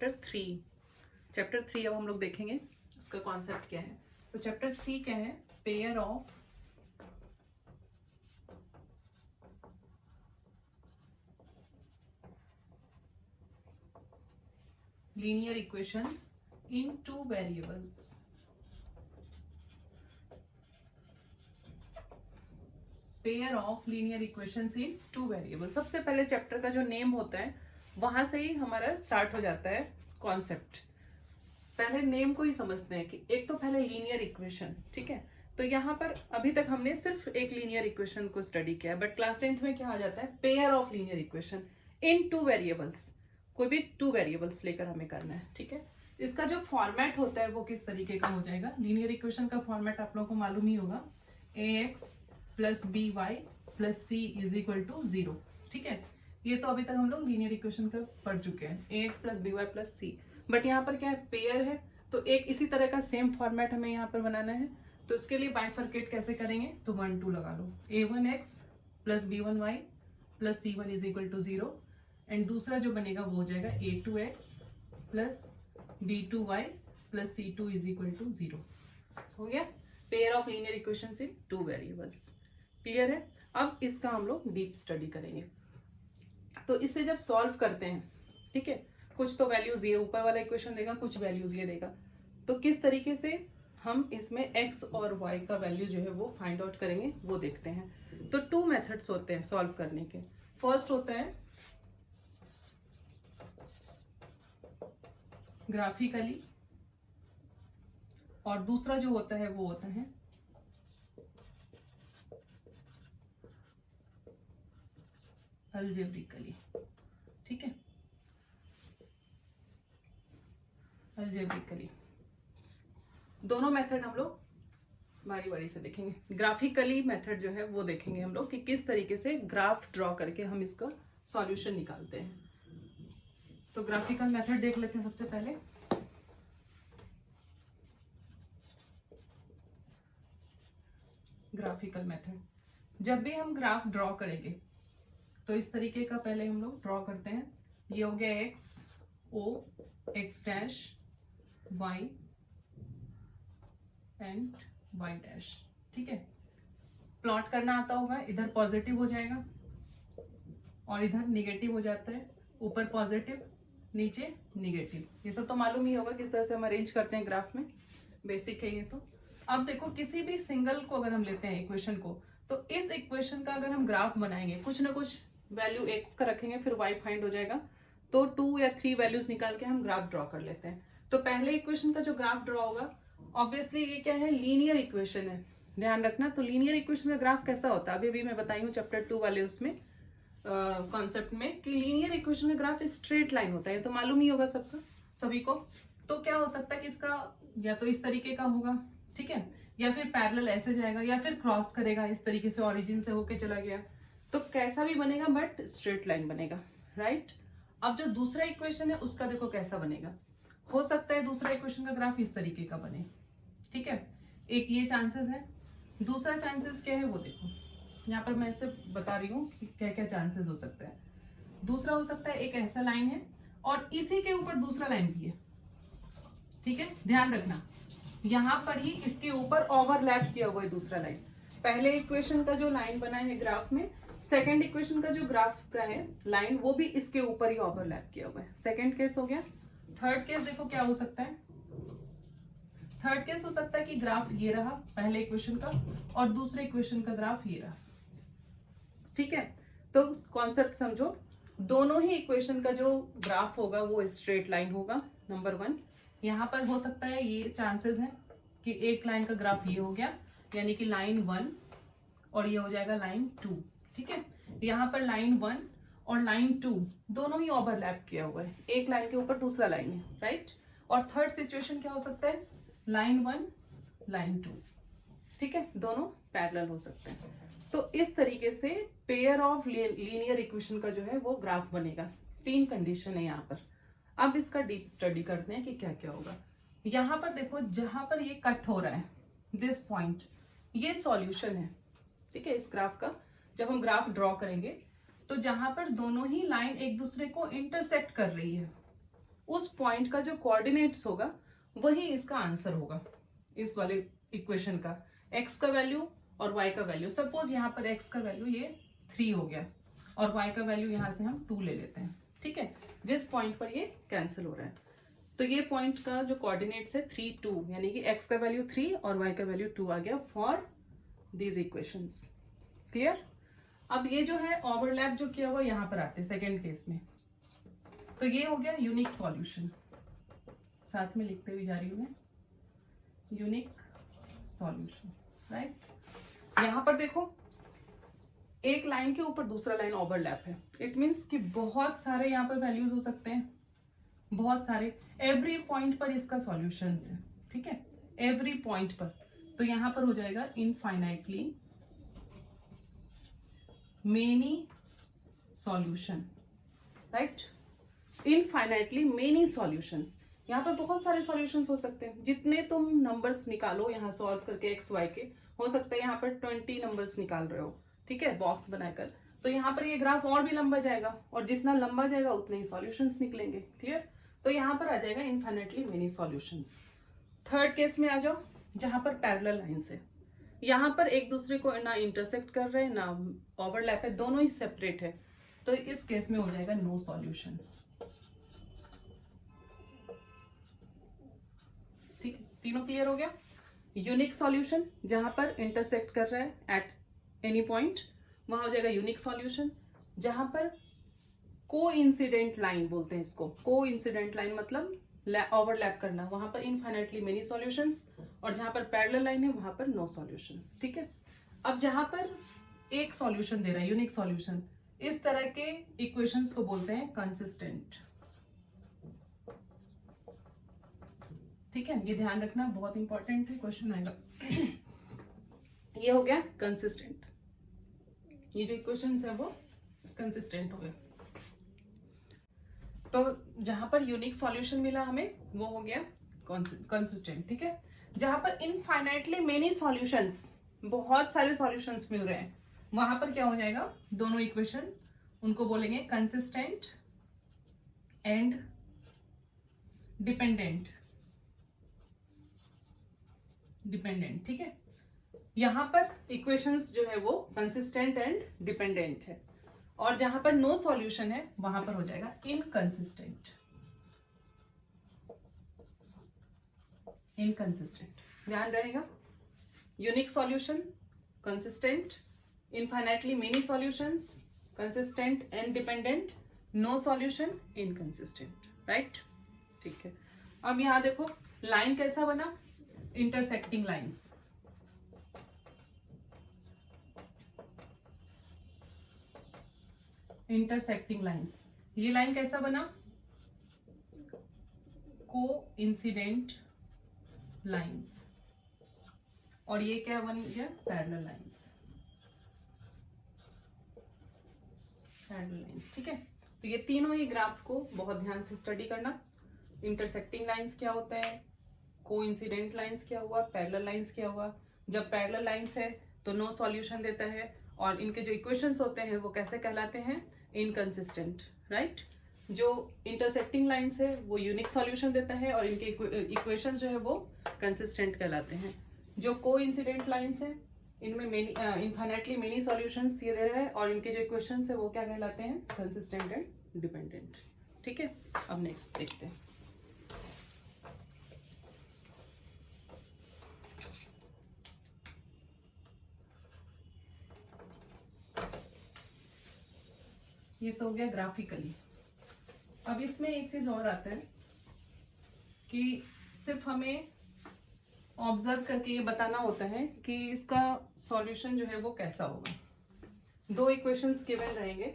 Chapter three अब हम लोग देखेंगे उसका कॉन्सेप्ट क्या है। तो चैप्टर थ्री क्या है? Pair of linear equations in two variables. Pair of linear equations in two variable. सबसे पहले चैप्टर का जो नेम होता है वहां से ही हमारा स्टार्ट हो जाता है कॉन्सेप्ट। पहले नेम को ही समझते हैं कि एक तो पहले लीनियर इक्वेशन, ठीक है। तो यहाँ पर अभी तक हमने सिर्फ एक लीनियर इक्वेशन को स्टडी किया, बट क्लास 10th में क्या आ जाता है? Pair of linear equation in two variables. कोई भी टू वेरिएबल्स लेकर हमें करना है, ठीक है। इसका जो फॉर्मेट होता है वो किस तरीके का हो जाएगा? लीनियर इक्वेशन का फॉर्मेट आप लोगों को मालूम ही होगा, ax plus B Y plus C is equal to 0, ठीक है। ये तो अभी तक हम लोग लीनियर इक्वेशन का पढ़ चुके हैं, ax plus B Y plus C. But यहाँ पर क्या है? पेयर है, तो एक इसी तरह का सेम फॉर्मेट हमें यहाँ पर बनाना है। तो इसके लिए बाइफरकेट कैसे करेंगे? तो 1 2 लगा लो, a1x plus b1y plus c1 is equal to 0। And दूसरा जो बनेगा वो हो जाएगा a2x plus b2y plus c2 is equal to 0। हो गया pair of linear equations in two variables. Clear है? अब इसका हम लोग डीप स्टडी करेंगे। तो इसे जब सॉल्व करते हैं, ठीक है, कुछ तो वैल्यूज ये ऊपर वाला इक्वेशन देगा, कुछ वैल्यूज ये देगा। तो किस तरीके से हम इसमें x और y का वैल्यू जो है वो फाइंड आउट करेंगे वो देखते हैं। तो टू मेथड्स होते हैं सॉल्व करने के। फर्स्ट होता है ग्राफिकली, और दूसरा जो होता है वो होता है अलजेब्रिकली, ठीक है, अलजेब्रिकली। दोनों मेथड हम लोग बारी बारी से देखेंगे। ग्राफिकली मेथड जो है वो देखेंगे हम लोग कि किस तरीके से ग्राफ ड्रॉ करके हम इसका सॉल्यूशन निकालते हैं। तो ग्राफिकल मेथड देख लेते हैं सबसे पहले। ग्राफिकल मेथड, जब भी हम ग्राफ ड्रॉ करेंगे तो इस तरीके का पहले हम लोग ड्रॉ करते हैं। ये हो गया x o x dash y and y dash, ठीक है। प्लॉट करना आता होगा, इधर पॉजिटिव हो जाएगा और इधर निगेटिव हो जाता है, ऊपर पॉजिटिव नीचे निगेटिव। ये सब तो मालूम ही होगा किस तरह से हम अरेंज करते हैं ग्राफ में, बेसिक है ये तो। अब देखो किसी भी सिंगल को अगर हम लेते हैं इक्वेशन को, तो इस इक्वेशन का अगर हम ग्राफ बनाएंगे, कुछ ना कुछ वैल्यू x का रखेंगे, फिर y फाइंड हो जाएगा। तो 2 या 3 वैल्यूज निकाल के हम ग्राफ ड्रॉ कर लेते हैं। तो पहले इक्वेशन का जो ग्राफ ड्रॉ होगा, ऑब्वियसली ये क्या है? लीनियर इक्वेशन है, ध्यान रखना। तो लीनियर इक्वेशन का ग्राफ कैसा होता है अभी मैं बताई हूँ चैप्टर 2 वाले उसमें कॉन्सेप्ट में, कि लीनियर इक्वेशन का ग्राफ स्ट्रेट लाइन होता है, तो मालूम ही होगा सबका, सभी को। तो क्या हो सकता है कि इसका या तो इस तरीके का होगा, ठीक है, या फिर पैरेलल ऐसे जाएगा, या फिर क्रॉस करेगा इस तरीके से, ओरिजिन से होके चला गया। तो कैसा भी बनेगा बट स्ट्रेट लाइन बनेगा, राइट। अब जो दूसरा इक्वेशन है उसका देखो कैसा बनेगा। हो सकता है दूसरा इक्वेशन का ग्राफ इस तरीके का बने, ठीक है, एक ये चांसेस है। दूसरा चांसेस क्या है वो देखो, यहाँ पर मैं इसे बता रही हूँ कि क्या क्या चांसेस हो सकता है। दूसरा हो सकता है एक ऐसा लाइन है और इसी के ऊपर दूसरा लाइन भी है, ठीक है, ध्यान रखना। यहाँ पर ही इसके ऊपर ओवरलैप किया हुआ है दूसरा लाइन। पहले इक्वेशन का जो लाइन बना है ग्राफ में, सेकंड इक्वेशन का जो ग्राफ का है लाइन, वो भी इसके ऊपर ही ओवरलैप किया हुआ है। सेकंड केस हो गया। थर्ड केस देखो क्या हो सकता है। थर्ड केस हो सकता है कि ग्राफ ये रहा पहले इक्वेशन का, और दूसरे इक्वेशन का ग्राफ ये रहा, ठीक है। तो कॉन्सेप्ट समझो, दोनों ही इक्वेशन का जो ग्राफ होगा वो स्ट्रेट लाइन होगा, नंबर 1। यहाँ पर हो सकता है ये चांसेस है कि एक लाइन का ग्राफ ये हो गया, यानी कि लाइन 1 और ये हो जाएगा लाइन 2, ठीक है। यहाँ पर लाइन 1 और लाइन 2 दोनों ही ओवरलैप किया हुआ है, एक लाइन के ऊपर दूसरा लाइन है, राइट। और थर्ड सिचुएशन क्या हो सकता है? लाइन 1 लाइन 2, ठीक है, दोनों पैरेलल हो सकते हैं। तो इस तरीके से पेयर ऑफ लीनियर इक्वेशन का जो है वो ग्राफ बनेगा। 3 कंडीशन है यहाँ पर। अब इसका डीप स्टडी करते हैं कि क्या क्या होगा। यहाँ पर देखो, जहां पर ये कट हो रहा है, दिस पॉइंट, ये सॉल्यूशन है, ठीक है, इस ग्राफ का। जब हम ग्राफ ड्रॉ करेंगे तो जहां पर दोनों ही लाइन एक दूसरे को इंटरसेक्ट कर रही है, उस पॉइंट का जो कोऑर्डिनेट्स होगा वही इसका आंसर होगा इस वाले इक्वेशन का। x का वैल्यू और y का वैल्यू, सपोज यहाँ पर x का वैल्यू ये 3 हो गया और y का वैल्यू यहाँ से हम 2 ले लेते हैं, ठीक है, जिस पॉइंट पर ये कैंसिल हो रहा है। तो ये पॉइंट का जो कोऑर्डिनेट्स है 3 2, यानी कि x का वैल्यू 3 और y का वैल्यू 2 आ गया फॉर दीज इक्वेशंस। क्लियर? अब ये जो है ओवरलैप जो किया हुआ यहाँ पर आते हैं सेकेंड केस में, तो ये हो गया यूनिक सॉल्यूशन। साथ में लिखते हुए जा रही हूँ मैं, यूनिक सॉल्यूशन, राइट। यहां पर देखो एक लाइन के ऊपर दूसरा लाइन ओवरलैप है, इट मीन्स कि बहुत सारे यहाँ पर वैल्यूज हो सकते हैं, बहुत सारे, एवरी पॉइंट पर इसका सॉल्यूशन है, ठीक है, एवरी पॉइंट पर। तो यहां पर हो जाएगा infinitely many solution, right, infinitely many solutions. यहाँ पर बहुत सारे सॉल्यूशंस हो सकते हैं, जितने तुम नंबर्स निकालो यहाँ सॉल्व करके एक्स वाई के, हो सकता है यहाँ पर 20 नंबर्स निकाल रहे हो, ठीक है, बॉक्स बनाकर, तो यहाँ पर ये ग्राफ और भी लंबा जाएगा और जितना लंबा जाएगा उतने ही सॉल्यूशंस निकलेंगे। क्लियर? तो यहाँ पर आ जाएगा infinitely many solutions. Third case में आ जाओ, जहां पर पैरेलल लाइंस है, यहाँ पर एक दूसरे को ना इंटरसेक्ट कर रहे हैं ना ओवरलैप है, दोनों ही सेपरेट है, तो इस केस में हो जाएगा नो सॉल्यूशन। ठीक है, तीनों क्लियर हो गया। यूनिक सॉल्यूशन जहां पर इंटरसेक्ट कर रहा है एट एनी पॉइंट, वहां हो जाएगा यूनिक सॉल्यूशन। जहां पर को इंसिडेंट लाइन बोलते हैं इसको, को इंसिडेंट लाइन मतलब ओवरलैप करना, वहां पर इनफाइनाइटली मेनी सॉल्यूशंस, और जहां पर पैरेलल लाइन है वहां पर नो सॉल्यूशंस। ठीक है, अब जहां पर एक सॉल्यूशन दे रहा है यूनिक सॉल्यूशन, इस तरह के इक्वेशंस को बोलते हैं कंसिस्टेंट। ठीक है, ये ध्यान रखना, बहुत इंपॉर्टेंट है, क्वेश्चन आएगा। ये हो गया कंसिस्टेंट, ये जो इक्वेशंस है वो कंसिस्टेंट हो गए। तो जहां पर यूनिक सॉल्यूशन मिला हमें वो हो गया कंसिस्टेंट। ठीक है, जहां पर इनफाइनाइटली मेनी सॉल्यूशंस, बहुत सारे सॉल्यूशंस मिल रहे हैं, वहां पर क्या हो जाएगा, दोनों इक्वेशन उनको बोलेंगे कंसिस्टेंट एंड डिपेंडेंट। डिपेंडेंट, ठीक है, यहां पर इक्वेशंस जो है वो कंसिस्टेंट एंड डिपेंडेंट है, और जहां पर नो सॉल्यूशन है वहां पर हो जाएगा इनकंसिस्टेंट। इनकंसिस्टेंट ध्यान रहेगा, unique solution consistent, infinitely many solutions consistent and dependent, no solution inconsistent. Right, ठीक है। अब यहां देखो लाइन कैसा बना, इंटरसेक्टिंग लाइंस। इंटरसेक्टिंग लाइंस, ये लाइन कैसा बना, को इंसिडेंट लाइंस, और ये क्या बन गया, पैरेलल लाइंस। पैरेलल लाइंस, ठीक है। तो ये तीनों ही ग्राफ को बहुत ध्यान से स्टडी करना। इंटरसेक्टिंग लाइंस क्या होता है, कोइंसिडेंट लाइंस क्या हुआ, पैरेलल लाइंस क्या हुआ। जब पैरेलल लाइंस है तो नो सॉल्यूशन देता है, और इनके जो इक्वेशंस होते हैं वो कैसे कहलाते हैं, इनकंसिस्टेंट। राइट, जो इंटरसेक्टिंग लाइंस है वो यूनिक सॉल्यूशन देता है, और इनके इक्वेशंस जो है वो कंसिस्टेंट कहलाते हैं। जो कोइंसिडेंट लाइंस है इनमें इनफाइनाइटली मेनी सॉल्यूशंस ये दे रहा है, और इनके जो इक्वेशंस है वो क्या कहलाते हैं, कंसिस्टेंट एंड डिपेंडेंट। ठीक है, अब नेक्स्ट देखते हैं। ये तो हो गया ग्राफिकली। अब इसमें एक चीज और आता है कि सिर्फ हमें ऑब्जर्व करके ये बताना होता है कि इसका सॉल्यूशन जो है वो कैसा होगा। दो इक्वेशंस गिवन रहेंगे,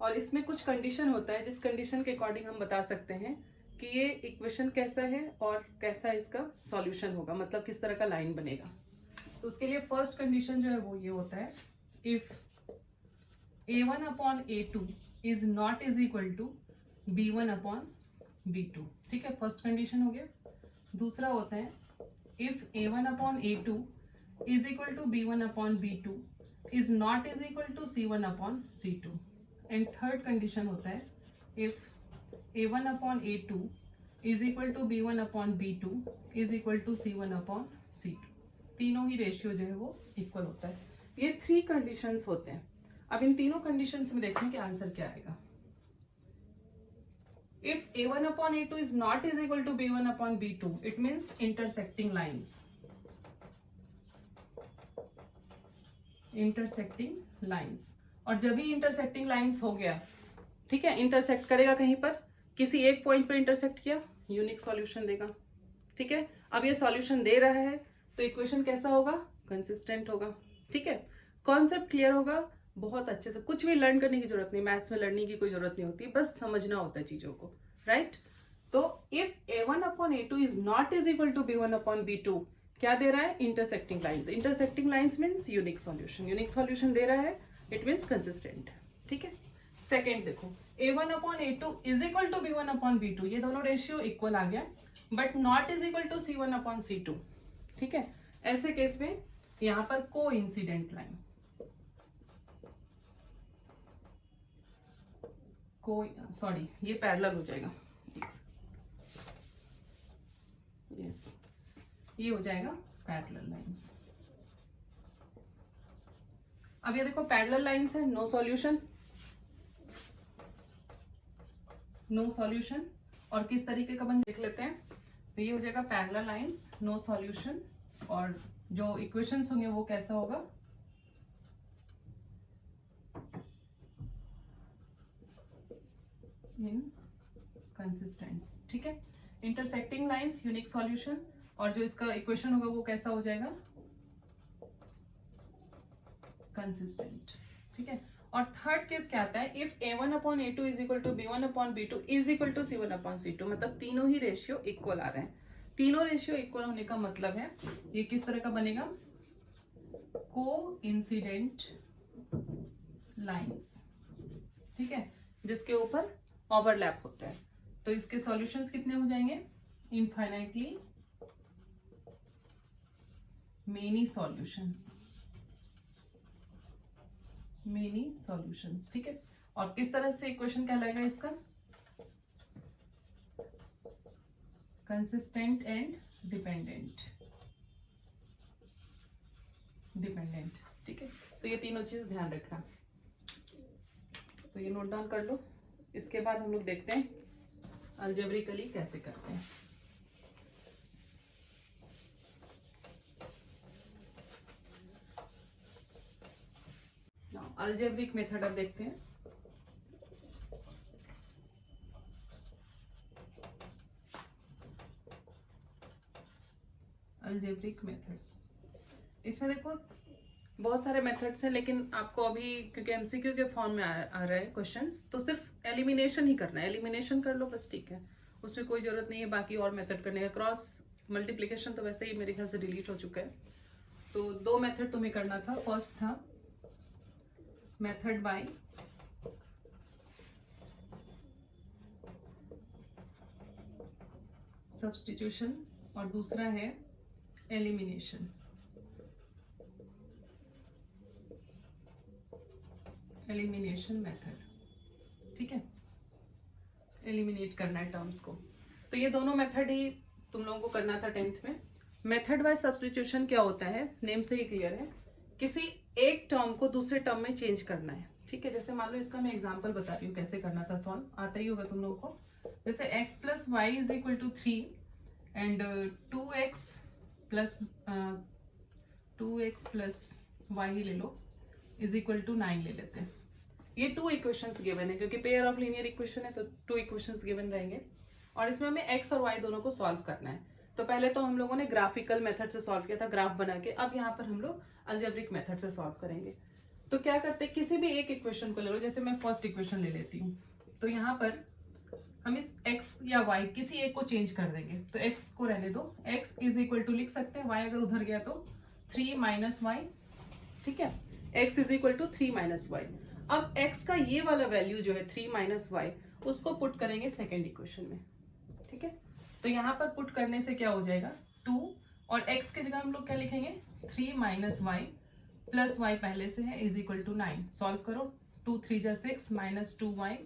और इसमें कुछ कंडीशन होता है, जिस कंडीशन के अकॉर्डिंग हम बता सकते हैं कि ये इक्वेशन कैसा है और कैसा इसका सॉल्यूशन होगा, मतलब किस तरह का लाइन बनेगा। तो उसके लिए फर्स्ट कंडीशन जो है वो ये होता है, if a1 upon a2 is not is equal to b1 upon b2। ठीक है, फर्स्ट कंडीशन हो गया। दूसरा होता है if a1 upon a2 is equal to b1 upon b2 is not is equal to c1 upon c2। And third condition होता है if a1 upon a2 is equal to B1 upon B2 is equal to C1 upon C2। तीनों ही ratio जो है वो equal होता है। ये 3 conditions होते हैं। अब इन तीनों कंडीशंस में देखते हैं कि आंसर क्या आएगा। If A1 upon A2 is not is equal to B1 upon B2, it means intersecting lines. Intersecting lines. और जब भी intersecting lines हो गया, ठीक है, intersect करेगा कहीं पर, किसी एक पॉइंट पर intersect किया, यूनिक सॉल्यूशन देगा। ठीक है, अब ये सॉल्यूशन दे रहा है तो इक्वेशन कैसा होगा, कंसिस्टेंट होगा। ठीक है, कॉन्सेप्ट क्लियर होगा बहुत अच्छे से, कुछ भी लर्न करने की जरूरत नहीं, मैथ्स में लर्निंग की कोई जरूरत नहीं होती, बस समझना होता है चीजों को, राइट। तो if A1 upon A2 is not is equal to B1 upon B2, क्या दे रहा है, intersecting lines. Intersecting lines means unique solution, unique solution दे रहा है, इट मीन्स कंसिस्टेंट। ठीक है, सेकेंड देखो, A1 upon A2 is equal to B1 upon B2, ये दोनों रेशियो इक्वल आ गया, but not is equal to C1 upon C2। ठीक है, ऐसे केस में यहां पर को इंसिडेंट लाइन, सॉरी ये पैरेलल हो जाएगा, यस ये हो जाएगा पैरेलल लाइंस। अब ये देखो पैरेलल लाइंस है, नो सॉल्यूशन, नो सॉल्यूशन। और किस तरीके का बन देख लेते हैं, तो ये हो जाएगा पैरेलल लाइंस, नो सॉल्यूशन, और जो इक्वेशंस होंगे वो कैसा होगा, इनकंसिस्टेंट। ठीक है, इंटरसेक्टिंग लाइंस, यूनिक सॉल्यूशन, और जो इसका इक्वेशन होगा वो कैसा हो जाएगा, कंसिस्टेंट। ठीक है, और थर्ड केस क्या आता है, if A1 upon A2 is equal to B1 upon B2 is equal to C1 upon C2, मतलब तीनों ही रेशियो इक्वल आ रहे हैं। तीनों रेशियो इक्वल होने का मतलब है ये किस तरह का बनेगा, को इंसिडेंट लाइंस। ठीक है, जिसके ऊपर ओवरलैप होता है। तो इसके सॉल्यूशंस कितने हो जाएंगे, infinitely many solutions, many solutions. ठीक है, और किस तरह से इक्वेशन कहलाएगा इसका, कंसिस्टेंट एंड डिपेंडेंट, डिपेंडेंट। ठीक है, तो ये तीनों चीज ध्यान रखना, तो ये नोट डाउन कर लो। इसके बाद हम लोग देखते हैं अलजेब्रिकली कैसे करते हैं। अलजेब्रिक मेथड अब देखते हैं। अलजेब्रिक मेथड्स, इसमें देखो बहुत सारे मेथड्स हैं, लेकिन आपको अभी क्योंकि एमसीक्यू के फॉर्म में आ रहा है क्वेश्चंस, तो सिर्फ एलिमिनेशन ही करना है, एलिमिनेशन कर लो बस, ठीक है, उसमें कोई जरूरत नहीं है बाकी और मेथड करने का। क्रॉस मल्टीप्लिकेशन तो वैसे ही मेरे ख्याल से डिलीट हो चुका है। तो 2 मेथड तुम्हें करना था, फर्स्ट था मेथड बाय सब्स्टिट्यूशन और दूसरा है एलिमिनेशन। एलिमिनेशन मेथड, ठीक है, एलिमिनेट करना है टर्म्स को। तो ये दोनों मेथड ही तुम लोगों को करना था 10th में। मेथड वाइज सब्स्टिट्यूशन क्या होता है, नेम से ही क्लियर है, किसी एक टर्म को दूसरे टर्म में चेंज करना है। ठीक है, जैसे मान लो इसका मैं एग्जांपल बता रही हूँ कैसे करना था सॉल्व, आता ही होगा तुम लोगों को। जैसे x plus Y is equal to 3 and 2x plus Y ही ले लो, इज इक्वल टू 9 ले लेते हैं। ये 2 इक्वेशंस गिवन है, क्योंकि पेयर ऑफ लीनियर इक्वेशन है तो 2 इक्वेशंस गिवन रहेंगे, और इसमें हमें x और y दोनों को सॉल्व करना है। तो पहले तो हम लोगों ने ग्राफिकल मेथड से सॉल्व किया था, ग्राफ बना के। अब यहाँ पर हम लोग अलजेब्रिक मेथड से सॉल्व करेंगे। तो क्या करते हैं, किसी भी एक इक्वेशन को ले लो, जैसे मैं फर्स्ट इक्वेशन ले लेती हूँ, तो यहाँ पर हम इस x या y किसी एक को चेंज कर देंगे। तो x को रहने दो, x इज इक्वल टू लिख सकते हैं, y अगर उधर गया तो 3 माइनस वाई। ठीक है, x is equal to 3 minus Y. अब x का ये वाला वैल्यू जो है 3 माइनस वाई, उसको पुट करेंगे सेकेंड इक्वेशन में। ठीक है, तो यहाँ पर पुट करने से क्या हो जाएगा 2, और x की जगह हम लोग क्या लिखेंगे 3 माइनस वाई प्लस वाई पहले से है इज इक्वल टू 9। सॉल्व करो, 2 3 जा 6 minus 2y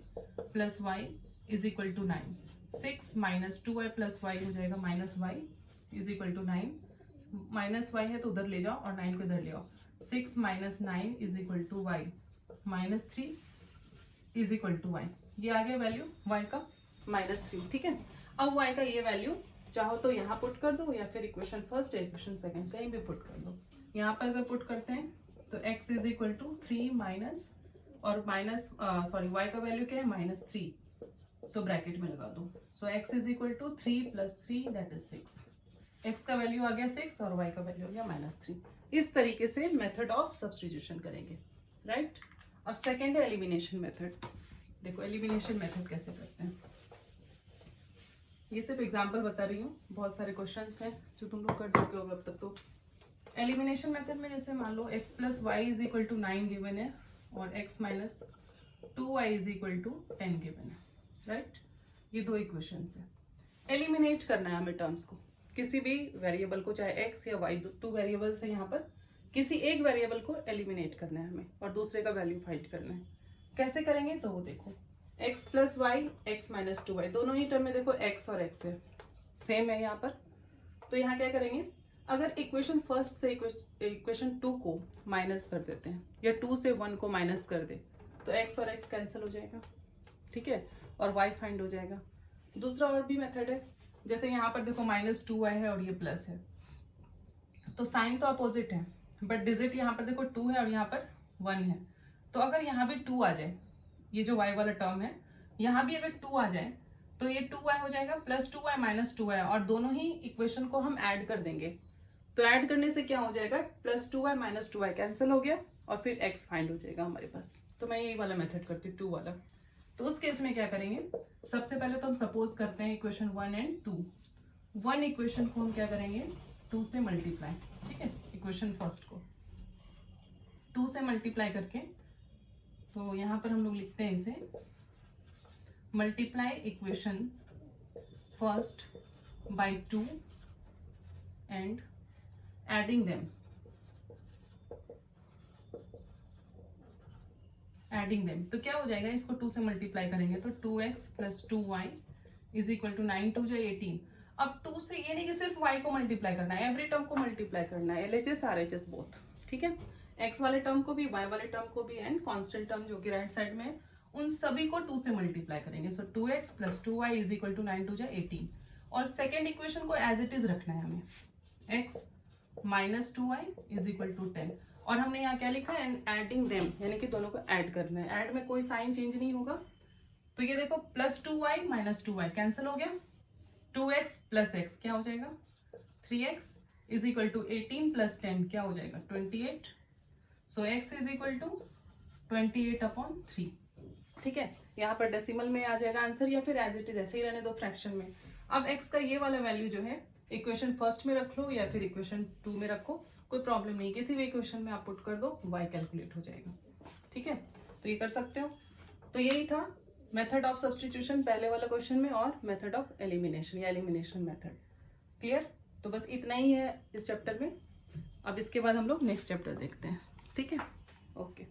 plus Y is equal to 9। 6 minus 2y plus Y हो जाएगा minus Y is equal to 9, minus Y है तो उधर ले जाओ और 9 को इधर ले आओ, 6 minus 9 is equal to Y minus 3 is equal to Y. ये आ गया वैल्यू y का -3, ठीक है। अब y का ये वैल्यू चाहो तो यहाँ पुट कर दो या फिर इक्वेशन फर्स्ट या इक्वेशन सेकंड कहीं भी पुट कर दो। यहाँ पर अगर पुट करते हैं तो x is equal to 3 minus और माइनस y का वैल्यू क्या है -3, तो ब्रैकेट में लगा दो। So x is equal to 3 plus 3 that is 6। x का वैल्यू आ गया 6 और y का वैल्यू आ गया -3। इस तरीके से मेथड ऑफ सब्स्टिट्यूशन करेंगे, राइट। अब सेकेंड है एलिमिनेशन मेथड। देखो एलिमिनेशन मेथड कैसे करते हैं, ये सिर्फ एग्जांपल बता रही हूँ, बहुत सारे क्वेश्चंस हैं जो तुम लोग कर चुके हो अब तक। तो एलिमिनेशन मेथड में जैसे मान लो x plus Y is equal to 9 given है और x minus 2y is equal to 10 given है, राइट। ये दो इक्वेशंस है। एलिमिनेट करना है हमें टर्म्स को, किसी भी वेरिएबल को, चाहे x या y, टू वेरिएबल्स है यहाँ पर, किसी एक वेरिएबल को एलिमिनेट करना है हमें और दूसरे का वैल्यू फाइंड करना है। कैसे करेंगे तो वो देखो, x plus Y x minus 2y, दोनों ही टर्म में देखो x और x है, सेम है यहाँ पर। तो यहाँ क्या करेंगे, अगर इक्वेशन फर्स्ट से इक्वेशन 2 को माइनस कर देते हैं या 2 से 1 को माइनस कर दे तो x और x कैंसिल हो जाएगा, ठीक है, और y फाइंड हो जाएगा। दूसरा और भी मेथड है, जैसे यहाँ पर देखो -2y है और ये प्लस है, तो साइन तो अपोजिट है बट डिजिट यहाँ पर देखो 2 है और यहाँ पर 1 है। तो अगर यहाँ भी 2 आ जाए, ये जो y वाला टर्म है यहाँ भी अगर 2 आ जाए तो ये 2y हो जाएगा प्लस 2y माइनस 2y, और दोनों ही इक्वेशन को हम ऐड कर देंगे। तो ऐड करने से क्या हो जाएगा, plus 2y minus 2y cancel हो गया और फिर x फाइंड हो जाएगा हमारे पास। तो मैं यही वाला मेथड करती हूँ, 2 वाला। तो उस केस में क्या करेंगे, सबसे पहले तो हम सपोज करते हैं इक्वेशन 1 एंड 2। 1 इक्वेशन को हम क्या करेंगे 2 से मल्टीप्लाई, ठीक है, इक्वेशन फर्स्ट को 2 से मल्टीप्लाई करके, तो यहाँ पर हम लोग लिखते हैं इसे multiply equation first by 2 and adding them, तो क्या हो जाएगा, इसको 2 से मल्टीप्लाई करेंगे तो 2x plus 2y is equal to 9 2 जाए 18। अब 2 से ये नहीं कि सिर्फ y को मल्टीप्लाई करना है, एवरी टर्म को मल्टीप्लाई करना है, LHS RHS बोथ, ठीक है, x वाले टर्म को भी y वाले टर्म को भी एंड कांस्टेंट टर्म जो कि राइट साइड में है उन सभी को 2 से मल्टीप्लाई करेंगे। So 2x plus 2y is equal to 9 2 जाए 18। और सेकेंड इक्वेशन को एज इट इज रखना है हमें, x minus 2y is equal to 10, और हमने यहाँ क्या लिखा है, एंड एडिंग देम, यानी कि दोनों को ऐड करना है। ऐड में कोई साइन चेंज नहीं होगा। तो ये देखो plus 2y minus 2y cancel हो गया, 2x प्लस x क्या हो जाएगा 3x is equal to 18 plus 10 क्या हो जाएगा 28। सो x इज इक्वल टू 28/3, ठीक है। यहाँ पर डेसिमल में आ जाएगा आंसर या फिर एज इट इज ऐसे ही रहने दो फ्रैक्शन में। अब x का ये वाला वैल्यू जो है इक्वेशन फर्स्ट में रख लो या फिर इक्वेशन 2 में रखो, कोई प्रॉब्लम नहीं, किसी भी इक्वेशन में आप पुट कर दो y कैलकुलेट हो जाएगा, ठीक है। तो ये कर सकते हो। तो यही था मेथड ऑफ सब्स्टिट्यूशन पहले वाला क्वेश्चन में और मेथड ऑफ एलिमिनेशन या एलिमिनेशन मेथड। क्लियर? तो बस इतना ही है इस चैप्टर में। अब इसके बाद हम लोग नेक्स्ट चैप्टर देखते हैं, ठीक है। ओके।